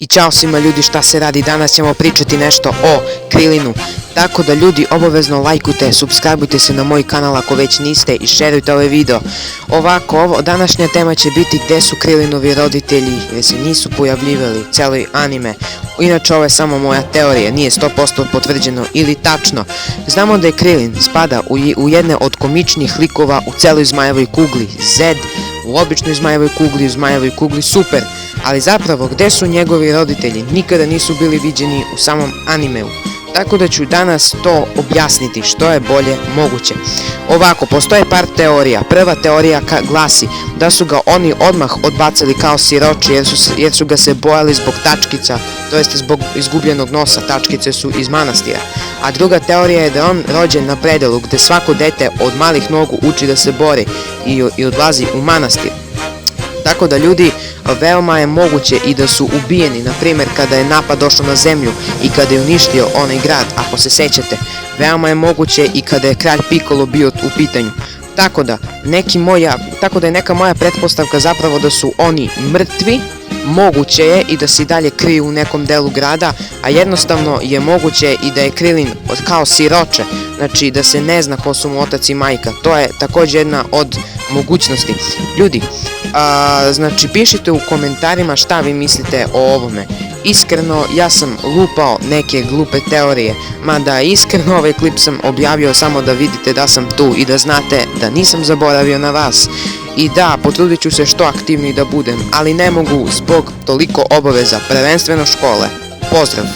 I ćao svima ljudi, šta se radi? Danas ćemo pričati nešto o Krilinu. Tako da ljudi, obavezno lajkujte, subscribeujte se na moj kanal ako već niste i šerujte ovaj video. Ovako, današnja tema će biti gde su Krilinovi roditelji jer se nisu pojavljivali celoj anime. Inače, ovo je samo moja teorija, nije 100% potvrđeno ili tačno. Znamo da je Krilin spada u jedne od komičnih likova u celoj Zmajevoj kugli, Zed, u običnoj Zmajevoj kugli, u Zmajevoj kugli Super. Ali zapravo, gde su njegovi roditelji? Nikada nisu bili viđeni u samom animeu. Tako da ću danas to objasniti što je bolje moguće. Ovako, postoje par teorija. Prva teorija glasi da su ga oni odmah odbacili kao siroče jer su ga se bojali zbog tačkica, to jest zbog izgubljenog nosa, tačkice su iz manastira. A druga teorija je da je on rođen na predelu gde svako dete od malih nogu uči da se bori i odlazi u manastir. Tako da ljudi, veoma je moguće i da su ubijeni, na primjer kada je napad došao na zemlju i kada je uništio onaj grad, ako se sećate. Veoma je moguće i kada je kralj Piccolo bio u pitanju. Tako da je neka moja pretpostavka zapravo da su oni mrtvi. Moguće je i da se i dalje kriju u nekom delu grada, a jednostavno je moguće i da je Krilin kao siroče, znači da se ne zna ko su mu otac i majka. To je također jedna od mogućnosti. Ljudi, znači pišite u komentarima šta vi mislite o ovome. Iskreno, ja sam lupao neke glupe teorije, mada iskreno ovaj klip sam objavio samo da vidite da sam tu i da znate da nisam zaboravio na vas. I da, potrudit ću se što aktivniji da budem, ali ne mogu zbog toliko obaveza, prvenstveno škole. Pozdrav!